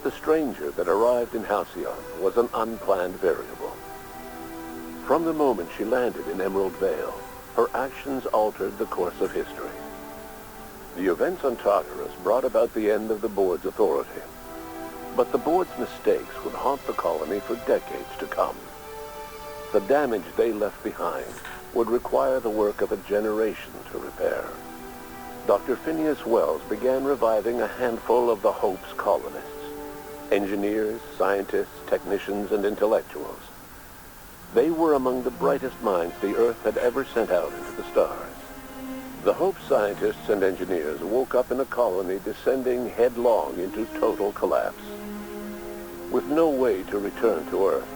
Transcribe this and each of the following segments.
But the stranger that arrived in Halcyon was an unplanned variable. From the moment she landed in Emerald Vale, her actions altered the course of history. The events on Tartarus brought about the end of the board's authority. But the board's mistakes would haunt the colony for decades to come. The damage they left behind would require the work of a generation to repair. Dr. Phineas Wells began reviving a handful of the Hope's colonists. Engineers, scientists, technicians, and intellectuals. They were among the brightest minds the Earth had ever sent out into the stars. The Hope scientists and engineers woke up in a colony descending headlong into total collapse. With no way to return to Earth,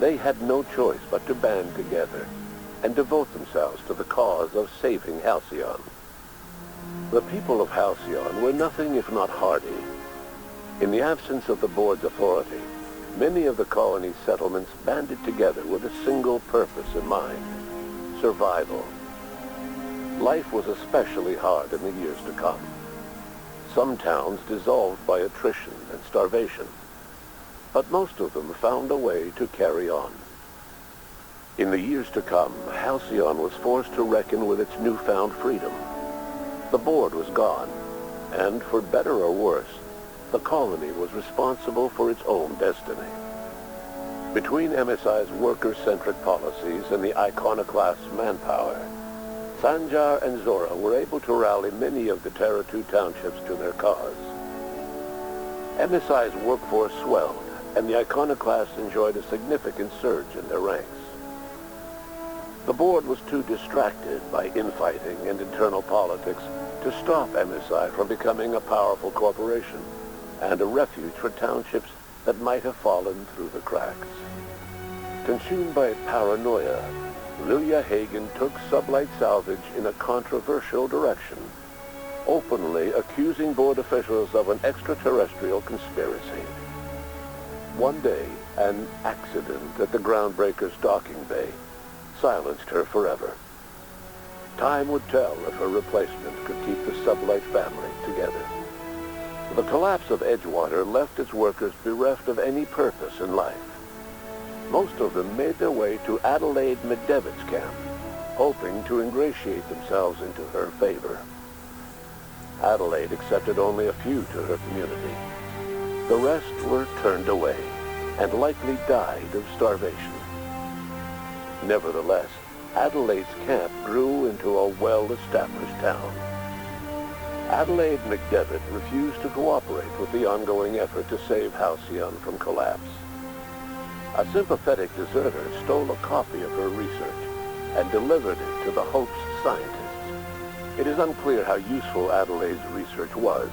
they had no choice but to band together and devote themselves to the cause of saving Halcyon. The people of Halcyon were nothing if not hardy. In the absence of the board's authority, many of the colony's settlements banded together with a single purpose in mind: survival. Life was especially hard in the years to come. Some towns dissolved by attrition and starvation, but most of them found a way to carry on. In the years to come, Halcyon was forced to reckon with its newfound freedom. The board was gone, and for better or worse, the colony was responsible for its own destiny. Between MSI's worker-centric policies and the iconoclast's manpower, Sanjar and Zora were able to rally many of the Terra 2 townships to their cause. MSI's workforce swelled, and the iconoclasts enjoyed a significant surge in their ranks. The board was too distracted by infighting and internal politics to stop MSI from becoming a powerful corporation and a refuge for townships that might have fallen through the cracks. Consumed by paranoia, Lilia Hagen took Sublight Salvage in a controversial direction, openly accusing board officials of an extraterrestrial conspiracy. One day, an accident at the Groundbreaker's docking bay silenced her forever. Time would tell if her replacement could keep the Sublight family together. The collapse of Edgewater left its workers bereft of any purpose in life. Most of them made their way to Adelaide McDevitt's camp, hoping to ingratiate themselves into her favor. Adelaide accepted only a few to her community. The rest were turned away and likely died of starvation. Nevertheless, Adelaide's camp grew into a well-established town. Adelaide McDevitt refused to cooperate with the ongoing effort to save Halcyon from collapse. A sympathetic deserter stole a copy of her research and delivered it to the Hope's scientists. It is unclear how useful Adelaide's research was.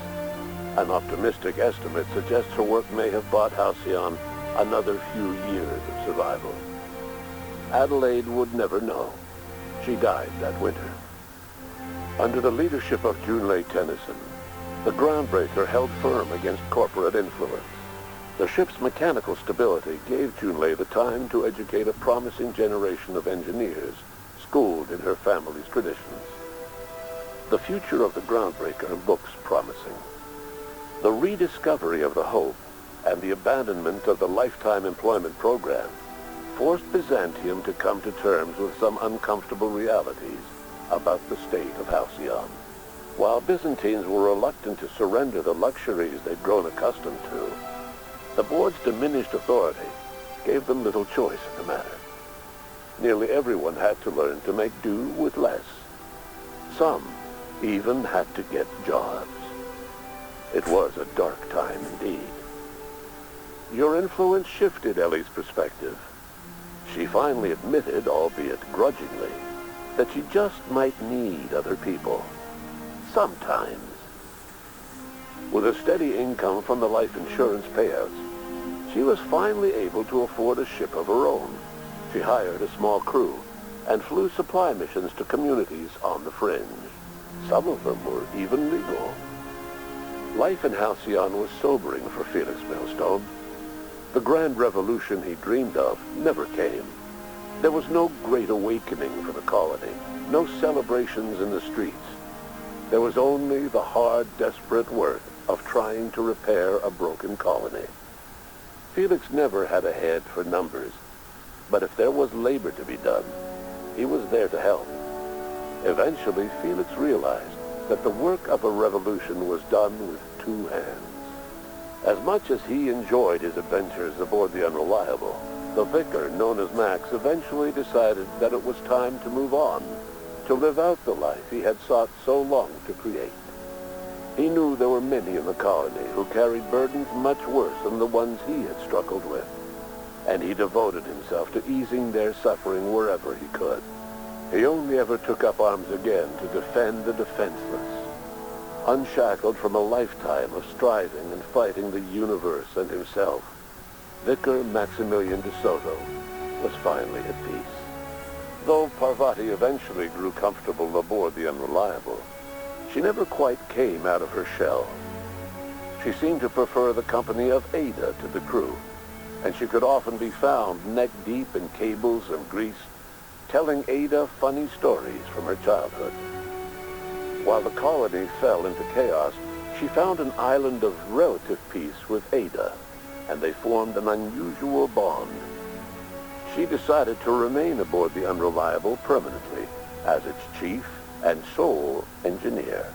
An optimistic estimate suggests her work may have bought Halcyon another few years of survival. Adelaide would never know. She died that winter. Under the leadership of Junlei Tennyson, the Groundbreaker held firm against corporate influence. The ship's mechanical stability gave Junlei the time to educate a promising generation of engineers schooled in her family's traditions. The future of the Groundbreaker looks promising. The rediscovery of the Hope and the abandonment of the lifetime employment program forced Byzantium to come to terms with some uncomfortable realities about the state of Halcyon. While Byzantines were reluctant to surrender the luxuries they'd grown accustomed to, the board's diminished authority gave them little choice in the matter. Nearly everyone had to learn to make do with less. Some even had to get jobs. It was a dark time indeed. Your influence shifted Ellie's perspective. She finally admitted, albeit grudgingly, that she just might need other people. Sometimes. With a steady income from the life insurance payouts, she was finally able to afford a ship of her own. She hired a small crew and flew supply missions to communities on the fringe. Some of them were even legal. Life in Halcyon was sobering for Felix Millstone. The grand revolution he dreamed of never came. There was no great awakening for the colony, no celebrations in the streets. There was only the hard, desperate work of trying to repair a broken colony. Felix never had a head for numbers, but if there was labor to be done, he was there to help. Eventually, Felix realized that the work of a revolution was done with two hands. As much as he enjoyed his adventures aboard the Unreliable, the vicar, known as Max, eventually decided that it was time to move on, to live out the life he had sought so long to create. He knew there were many in the colony who carried burdens much worse than the ones he had struggled with, and he devoted himself to easing their suffering wherever he could. He only ever took up arms again to defend the defenseless. Unshackled from a lifetime of striving and fighting the universe and himself, Vicar Maximilian de Soto was finally at peace. Though Parvati eventually grew comfortable aboard the Unreliable, she never quite came out of her shell. She seemed to prefer the company of Ada to the crew, and she could often be found neck-deep in cables and grease, telling Ada funny stories from her childhood. While the colony fell into chaos, she found an island of relative peace with Ada, and they formed an unusual bond. She decided to remain aboard the Unreliable permanently as its chief and sole engineer.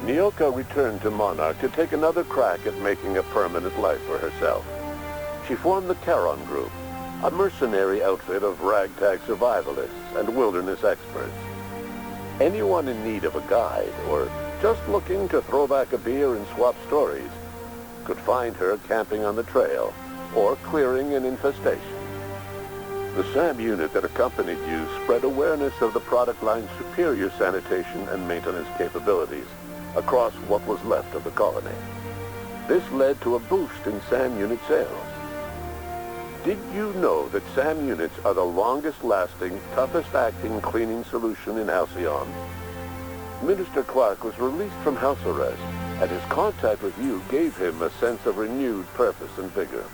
Nyoka returned to Monarch to take another crack at making a permanent life for herself. She formed the Charon Group, a mercenary outfit of ragtag survivalists and wilderness experts. Anyone in need of a guide or just looking to throw back a beer and swap stories could find her camping on the trail or clearing an infestation. The SAM unit that accompanied you spread awareness of the product line's superior sanitation and maintenance capabilities across what was left of the colony. This led to a boost in SAM unit sales. Did you know that SAM units are the longest-lasting, toughest-acting cleaning solution in Halcyon? Minister Clark was released from house arrest, and his contact with you gave him a sense of renewed purpose and vigor.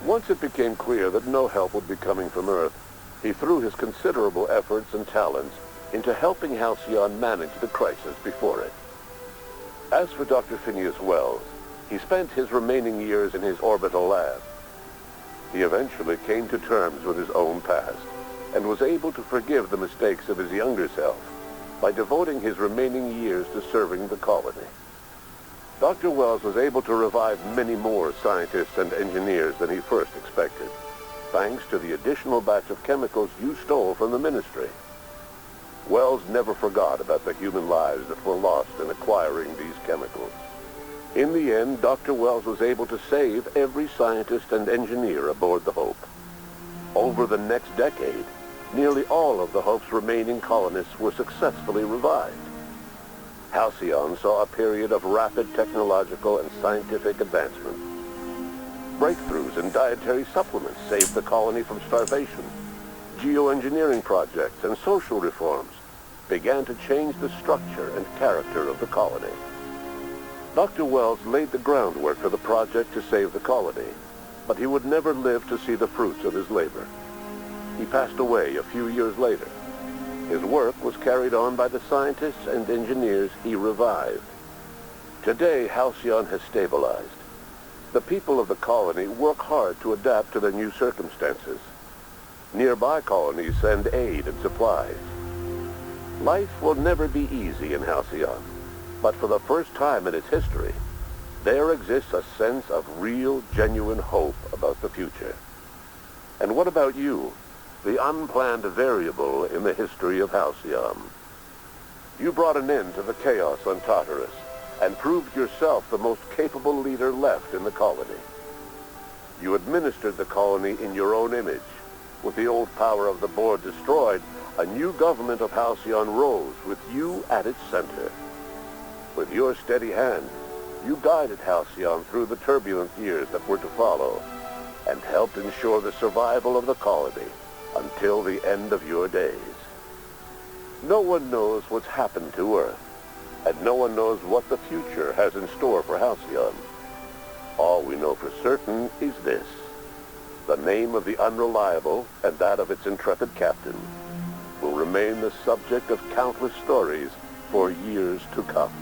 Once it became clear that no help would be coming from Earth, he threw his considerable efforts and talents into helping Halcyon manage the crisis before it. As for Dr. Phineas Wells, he spent his remaining years in his orbital lab. He eventually came to terms with his own past and was able to forgive the mistakes of his younger self by devoting his remaining years to serving the colony. Dr. Wells was able to revive many more scientists and engineers than he first expected, thanks to the additional batch of chemicals you stole from the ministry. Wells never forgot about the human lives that were lost in acquiring these chemicals. In the end, Dr. Wells was able to save every scientist and engineer aboard the Hope. Over the next decade, nearly all of the Hope's remaining colonists were successfully revived. Halcyon saw a period of rapid technological and scientific advancement. Breakthroughs in dietary supplements saved the colony from starvation. Geoengineering projects and social reforms began to change the structure and character of the colony. Dr. Wells laid the groundwork for the project to save the colony, but he would never live to see the fruits of his labor. He passed away a few years later. His work was carried on by the scientists and engineers he revived. Today, Halcyon has stabilized. The people of the colony work hard to adapt to the new circumstances. Nearby colonies send aid and supplies. Life will never be easy in Halcyon, but for the first time in its history, there exists a sense of real, genuine hope about the future. And what about you? The unplanned variable in the history of Halcyon. You brought an end to the chaos on Tartarus and proved yourself the most capable leader left in the colony. You administered the colony in your own image. With the old power of the board destroyed, a new government of Halcyon rose with you at its center. With your steady hand, you guided Halcyon through the turbulent years that were to follow and helped ensure the survival of the colony until the end of your days. No one knows what's happened to Earth, and no one knows what the future has in store for Halcyon. All we know for certain is this: the name of the Unreliable and that of its intrepid captain will remain the subject of countless stories for years to come.